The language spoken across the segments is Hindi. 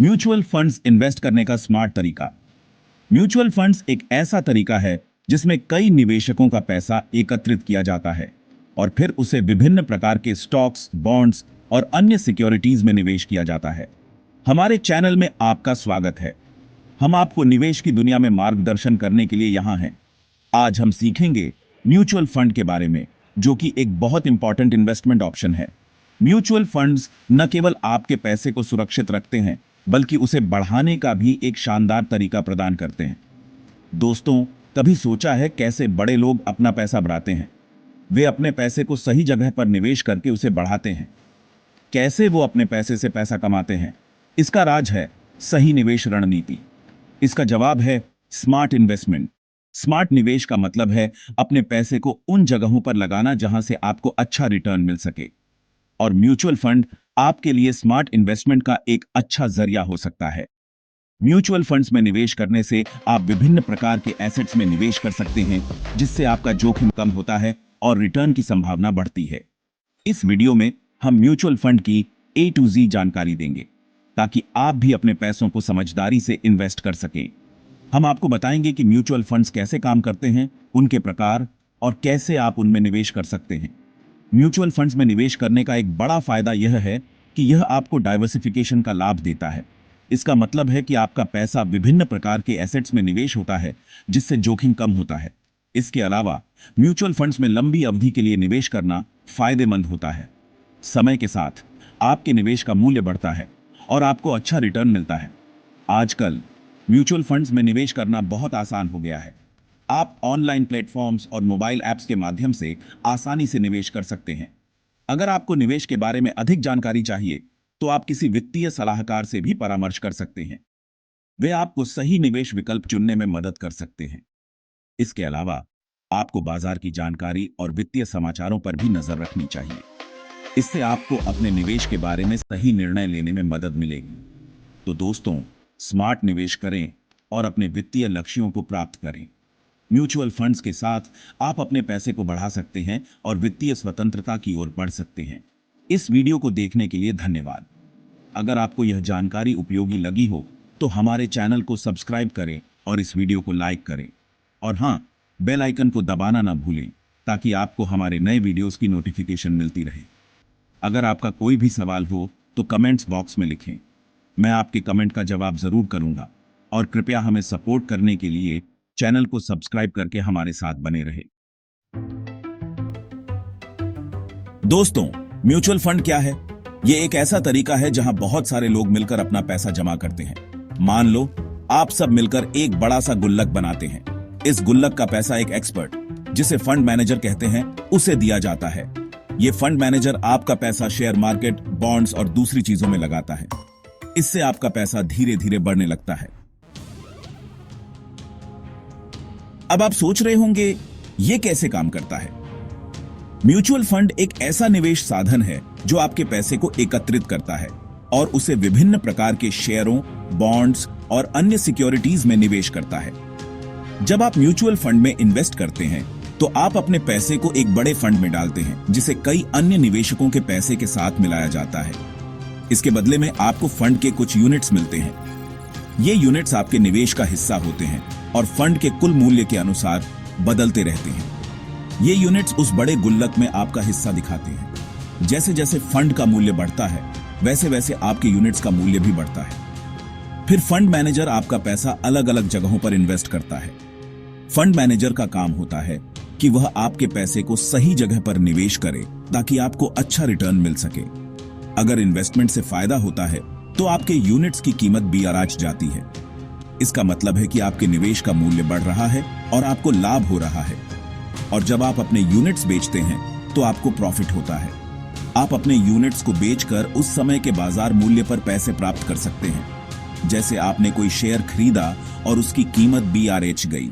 म्यूचुअल फंड्स इन्वेस्ट करने का स्मार्ट तरीका। म्यूचुअल फंड्स एक ऐसा तरीका है जिसमें कई निवेशकों का पैसा एकत्रित किया जाता है और फिर उसे विभिन्न प्रकार के स्टॉक्स, बॉन्ड्स और अन्य सिक्योरिटीज में निवेश किया जाता है। हमारे चैनल में आपका स्वागत है। हम आपको निवेश की दुनिया में मार्गदर्शन करने के लिए यहाँ हैं। आज हम सीखेंगे म्यूचुअल फंड के बारे में, जो कि एक बहुत इंपॉर्टेंट इन्वेस्टमेंट ऑप्शन है। म्यूचुअल फंड्स न केवल आपके पैसे को सुरक्षित रखते हैं, बल्कि उसे बढ़ाने का भी एक शानदार तरीका प्रदान करते हैं। दोस्तों, कभी सोचा है कैसे बड़े लोग अपना पैसा बढ़ाते हैं? वे अपने पैसे को सही जगह पर निवेश करके उसे बढ़ाते हैं। कैसे वो अपने पैसे से पैसा कमाते हैं? इसका राज है सही निवेश रणनीति। इसका जवाब है स्मार्ट इन्वेस्टमेंट। स्मार्ट निवेश का मतलब है अपने पैसे को उन जगहों पर लगाना जहां से आपको अच्छा रिटर्न मिल सके, और म्यूचुअल फंड आपके लिए स्मार्ट इन्वेस्टमेंट का एक अच्छा जरिया हो सकता है। म्यूचुअल फंड्स में निवेश करने से आप विभिन्न प्रकार के एसेट्स में निवेश कर सकते हैं, जिससे आपका जोखिम कम होता है और रिटर्न की संभावना बढ़ती है। इस वीडियो में हम म्यूचुअल फंड की A to Z जानकारी देंगे, ताकि आप भी अपने पैसों को समझदारी से इन्वेस्ट कर सकें। हम आपको बताएंगे कि म्यूचुअल फंड्स कैसे काम करते हैं, उनके प्रकार और कैसे आप उनमें निवेश कर सकते हैं। म्यूचुअल फंड्स में निवेश करने का एक बड़ा फायदा यह है कि यह आपको डाइवर्सिफिकेशन का लाभ देता है। इसका मतलब है कि आपका पैसा विभिन्न प्रकार के एसेट्स में निवेश होता है, जिससे जोखिम कम होता है। इसके अलावा म्यूचुअल फंड्स में लंबी अवधि के लिए निवेश करना फायदेमंद होता है। समय के साथ आपके निवेश का मूल्य बढ़ता है और आपको अच्छा रिटर्न मिलता है। आजकल म्यूचुअल फंड्स में निवेश करना बहुत आसान हो गया है। आप ऑनलाइन प्लेटफॉर्म्स और मोबाइल ऐप्स के माध्यम से आसानी से निवेश कर सकते हैं। अगर आपको निवेश के बारे में अधिक जानकारी चाहिए, तो आप किसी वित्तीय सलाहकार से भी परामर्श कर सकते हैं। वे आपको सही निवेश विकल्प चुनने में मदद कर सकते हैं। इसके अलावा आपको बाजार की जानकारी और वित्तीय समाचारों पर भी नजर रखनी चाहिए। इससे आपको अपने निवेश के बारे में सही निर्णय लेने में मदद मिलेगी। तो दोस्तों, स्मार्ट निवेश करें और अपने वित्तीय लक्ष्यों को प्राप्त करें। म्यूचुअल फंड्स के साथ आप अपने पैसे को बढ़ा सकते हैं और वित्तीय स्वतंत्रता की ओर बढ़ सकते हैं। इस वीडियो को देखने के लिए धन्यवाद। अगर आपको यह जानकारी उपयोगी लगी हो, तो हमारे चैनल को सब्सक्राइब करें और इस वीडियो को लाइक करें। और हाँ, बेल आइकन को दबाना ना भूलें, ताकि आपको हमारे नए वीडियोस की नोटिफिकेशन मिलती रहे। अगर आपका कोई भी सवाल हो तो कमेंट्स बॉक्स में लिखें। मैं आपके कमेंट का जवाब जरूर करूंगा। और कृपया हमें सपोर्ट करने के लिए चैनल को सब्सक्राइब करके हमारे साथ बने रहे। दोस्तों, म्यूचुअल फंड क्या है? यह एक ऐसा तरीका है जहां बहुत सारे लोग मिलकर अपना पैसा जमा करते हैं। मान लो आप सब मिलकर एक बड़ा सा गुल्लक बनाते हैं। इस गुल्लक का पैसा एक एक्सपर्ट, जिसे फंड मैनेजर कहते हैं, उसे दिया जाता है। यह फंड मैनेजर आपका पैसा शेयर मार्केट, बॉन्ड्स और दूसरी चीजों में लगाता है। इससे आपका पैसा धीरे धीरे बढ़ने लगता है। अब आप सोच रहे होंगे, यह कैसे काम करता है? म्यूचुअल फंड एक ऐसा निवेश साधन है जो आपके पैसे को एकत्रित करता है और उसे विभिन्न प्रकार के शेयरों, बॉन्ड्स और अन्य सिक्योरिटीज में निवेश करता है। जब आप म्यूचुअल फंड में इन्वेस्ट करते हैं, तो आप अपने पैसे को एक बड़े फंड में डालते हैं, जिसे कई अन्य निवेशकों के पैसे के साथ मिलाया जाता है। इसके बदले में आपको फंड के कुछ यूनिट्स मिलते हैं। ये यूनिट्स आपके निवेश का हिस्सा होते हैं और फंड के कुल मूल्य के अनुसार बदलते रहते हैं। ये यूनिट्स उस बड़े गुल्लक में आपका हिस्सा दिखाते हैं। जैसे जैसे फंड का मूल्य बढ़ता है, वैसे वैसे आपके यूनिट्स का मूल्य भी बढ़ता है। फिर फंड मैनेजर आपका पैसा अलग अलग जगहों पर इन्वेस्ट करता है। फंड मैनेजर का काम होता है कि वह आपके पैसे को सही जगह पर निवेश करे, ताकि आपको अच्छा रिटर्न मिल सके। अगर इन्वेस्टमेंट से फायदा होता है, तो आपके यूनिट्स की कीमत भी आराज जाती है। इसका मतलब है कि आपके निवेश का मूल्य बढ़ रहा है और आपको लाभ हो रहा है। और जब आप अपने यूनिट्स बेचते हैं, तो आपको प्रॉफिट होता है। आप अपने यूनिट्स को बेचकर उस समय के बाजार मूल्य पर पैसे प्राप्त कर सकते हैं। जैसे आपने कोई शेयर खरीदा और उसकी कीमत भी आराज गई।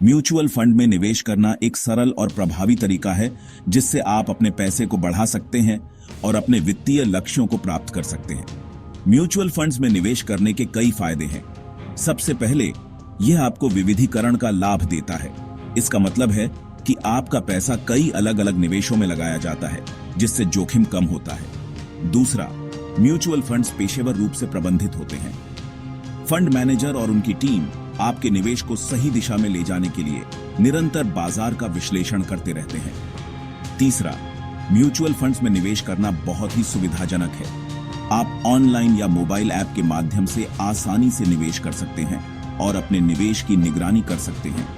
म्यूचुअल फंड में निवेश करना एक सरल और प्रभावी तरीका है, जिससे आप अपने पैसे को बढ़ा सकते हैं और अपने वित्तीय लक्ष्यों को प्राप्त कर सकते हैं। म्यूचुअल फंड्स में निवेश करने के कई फायदे हैं। सबसे पहले, यह आपको विविधीकरण का लाभ देता है। इसका मतलब है कि आपका पैसा कई अलग अलग निवेशों में लगाया जाता है, जिससे जोखिम कम होता है। दूसरा, म्यूचुअल फंड्स पेशेवर रूप से प्रबंधित होते हैं। फंड मैनेजर और उनकी टीम आपके निवेश को सही दिशा में ले जाने के लिए निरंतर बाजार का विश्लेषण करते रहते हैं। तीसरा, म्यूचुअल फंड्स में निवेश करना बहुत ही सुविधाजनक है। आप ऑनलाइन या मोबाइल ऐप के माध्यम से आसानी से निवेश कर सकते हैं और अपने निवेश की निगरानी कर सकते हैं।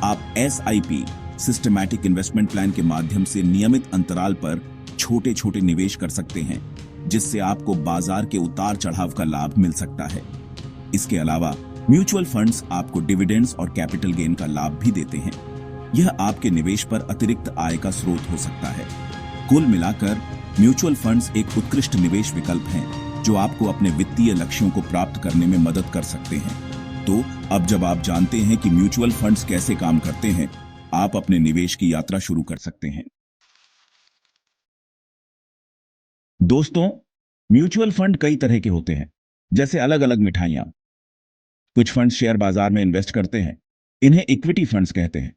आप SIP सिस्टमैटिक इन्वेस्टमेंट प्लान के माध्यम से नियमित अंतराल पर छोटे छोटे निवेश कर सकते हैं, जिससे आपको बाजार के उतार चढ़ाव का लाभ मिल सकता है। इसके अलावा म्यूचुअल फंड्स आपको डिविडेंड्स और कैपिटल गेन का लाभ भी देते हैं। यह आपके निवेश पर अतिरिक्त आय का स्रोत हो सकता है। कुल मिलाकर म्यूचुअल फंड्स एक उत्कृष्ट निवेश विकल्प हैं, जो आपको अपने वित्तीय लक्ष्यों को प्राप्त करने में मदद कर सकते हैं। तो अब जब आप जानते हैं कि म्यूचुअल फंड्स कैसे काम करते हैं, आप अपने निवेश की यात्रा शुरू कर सकते हैं। दोस्तों, म्यूचुअल फंड कई तरह के होते हैं, जैसे अलग अलग मिठाइयां। कुछ फंड्स शेयर बाजार में इन्वेस्ट करते हैं, इन्हें इक्विटी फंड्स कहते हैं।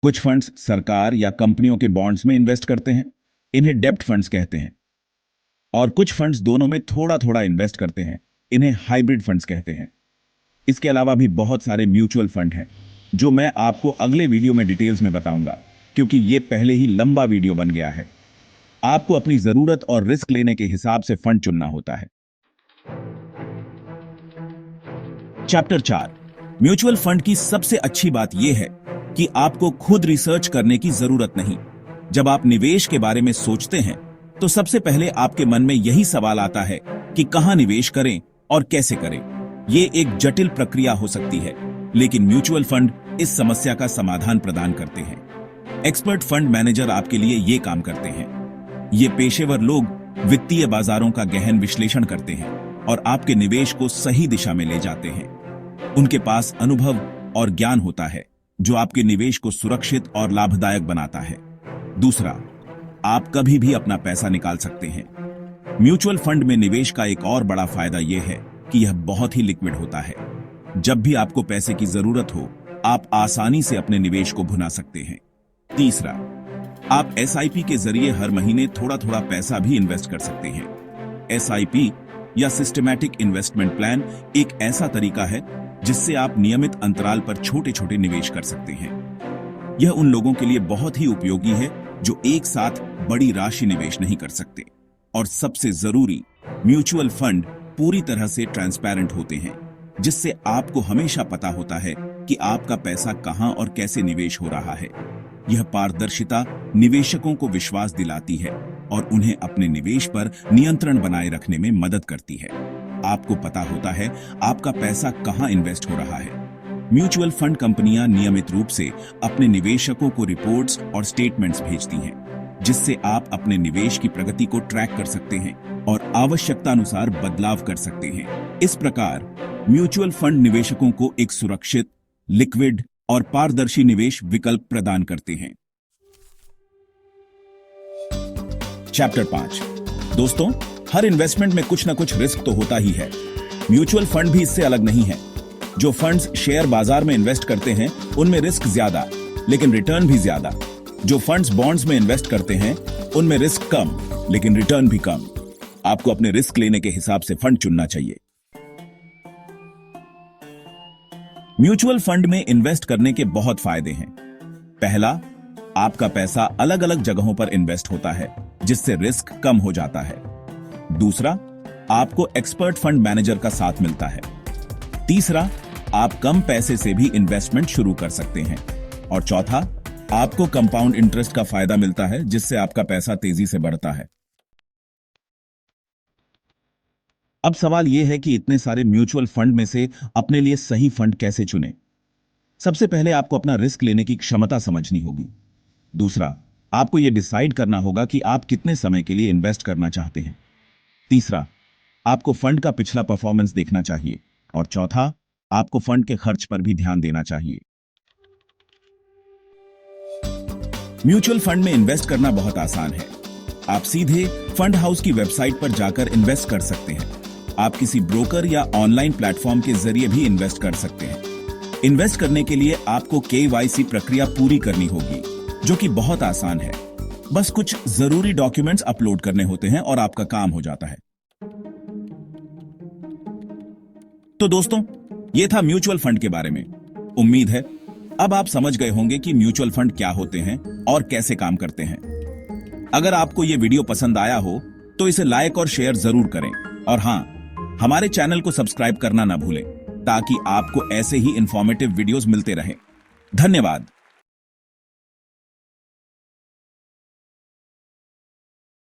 कुछ फंड्स सरकार या कंपनियों के बॉन्ड्स में इन्वेस्ट करते हैं, इन्हें डेब्ट फंड्स कहते हैं। और कुछ फंड्स दोनों में थोड़ा थोड़ा इन्वेस्ट करते हैं, इन्हें हाइब्रिड फंड्स कहते हैं। इसके अलावा भी बहुत सारे म्यूचुअल फंड हैं, जो मैं आपको अगले वीडियो में डिटेल्स में बताऊंगा, क्योंकि ये पहले ही लंबा वीडियो बन गया है। आपको अपनी जरूरत और रिस्क लेने के हिसाब से फंड चुनना होता है। चैप्टर 4, म्यूचुअल फंड की सबसे अच्छी बात यह है कि आपको खुद रिसर्च करने की जरूरत नहीं। जब आप निवेश के बारे में सोचते हैं, तो सबसे पहले आपके मन में यही सवाल आता है कि कहां निवेश करें और कैसे करें। ये एक जटिल प्रक्रिया हो सकती है, लेकिन म्यूचुअल फंड इस समस्या का समाधान प्रदान करते हैं। एक्सपर्ट फंड मैनेजर आपके लिए ये काम करते हैं। ये पेशेवर लोग वित्तीय बाजारों का गहन विश्लेषण करते हैं और आपके निवेश को सही दिशा में ले जाते हैं। उनके पास अनुभव और ज्ञान होता है, जो आपके निवेश को सुरक्षित और लाभदायक बनाता है। दूसरा, आप कभी भी अपना पैसा निकाल सकते हैं। म्यूचुअल फंड में निवेश का एक और बड़ा फायदा यह है कि यह बहुत ही लिक्विड होता है। जब भी आपको पैसे की जरूरत हो, आप आसानी से अपने निवेश को भुना सकते हैं। तीसरा, आप SIP के जरिए हर महीने थोड़ा थोड़ा पैसा भी इन्वेस्ट कर सकते हैं। SIP या सिस्टमैटिक इन्वेस्टमेंट प्लान एक ऐसा तरीका है जिससे आप नियमित अंतराल पर छोटे छोटे निवेश कर सकते हैं। यह उन लोगों के लिए बहुत ही उपयोगी है जो एक साथ बड़ी राशि निवेश नहीं कर सकते। और सबसे जरूरी, म्यूचुअल फंड पूरी तरह से ट्रांसपेरेंट होते हैं, जिससे आपको हमेशा पता होता है कि आपका पैसा कहां और कैसे निवेश हो रहा है। यह पारदर्शिता निवेशकों को विश्वास दिलाती है और उन्हें अपने निवेश पर नियंत्रण बनाए रखने में मदद करती है। आपको पता होता है आपका पैसा कहां इन्वेस्ट हो रहा है। म्यूचुअल फंड कंपनियां नियमित रूप से अपने निवेशकों को रिपोर्ट्स और स्टेटमेंट्स भेजती हैं, जिससे आप अपने निवेश की प्रगति को ट्रैक कर सकते हैं और आवश्यकता अनुसार बदलाव कर सकते हैं। इस प्रकार म्यूचुअल फंड निवेशकों को एक सुरक्षित, लिक्विड और पारदर्शी निवेश विकल्प प्रदान करते हैं। चैप्टर 5, दोस्तों, हर इन्वेस्टमेंट में कुछ न कुछ रिस्क तो होता ही है। म्यूचुअल फंड भी इससे अलग नहीं है। जो फंड्स शेयर बाजार में इन्वेस्ट करते हैं, उनमें रिस्क ज्यादा, लेकिन रिटर्न भी ज्यादा। जो फंड्स बॉन्ड्स में इन्वेस्ट करते हैं, उनमें रिस्क कम, लेकिन रिटर्न भी कम। आपको अपने रिस्क लेने के हिसाब से फंड चुनना चाहिए। म्यूचुअल फंड में इन्वेस्ट करने के बहुत फायदे हैं। पहला, आपका पैसा अलग अलग जगहों पर इन्वेस्ट होता है, जिससे रिस्क कम हो जाता है। दूसरा, आपको एक्सपर्ट फंड मैनेजर का साथ मिलता है। तीसरा, आप कम पैसे से भी इन्वेस्टमेंट शुरू कर सकते हैं। और चौथा, आपको कंपाउंड इंटरेस्ट का फायदा मिलता है, जिससे आपका पैसा तेजी से बढ़ता है। अब सवाल यह है कि इतने सारे म्यूचुअल फंड में से अपने लिए सही फंड कैसे चुनें? सबसे पहले आपको अपना रिस्क लेने की क्षमता समझनी होगी। दूसरा, आपको यह डिसाइड करना होगा कि आप कितने समय के लिए इन्वेस्ट करना चाहते हैं। तीसरा, आपको फंड का पिछला परफॉर्मेंस देखना चाहिए। और चौथा, आपको फंड के खर्च पर भी ध्यान देना चाहिए। म्यूचुअल फंड में इन्वेस्ट करना बहुत आसान है। आप सीधे फंड हाउस की वेबसाइट पर जाकर इन्वेस्ट कर सकते हैं। आप किसी ब्रोकर या ऑनलाइन प्लेटफॉर्म के जरिए भी इन्वेस्ट कर सकते हैं। इन्वेस्ट करने के लिए आपको KYC प्रक्रिया पूरी करनी होगी, जो कि बहुत आसान है। बस कुछ जरूरी डॉक्यूमेंट्स अपलोड करने होते हैं और आपका काम हो जाता है। तो दोस्तों, ये था म्यूचुअल फंड के बारे में। उम्मीद है अब आप समझ गए होंगे कि म्यूचुअल फंड क्या होते हैं और कैसे काम करते हैं। अगर आपको ये वीडियो पसंद आया हो तो इसे लाइक और शेयर जरूर करें, और हां, हमारे चैनल को सब्सक्राइब करना ना भूलें ताकि आपको ऐसे ही इंफॉर्मेटिव वीडियोस मिलते रहें। धन्यवाद।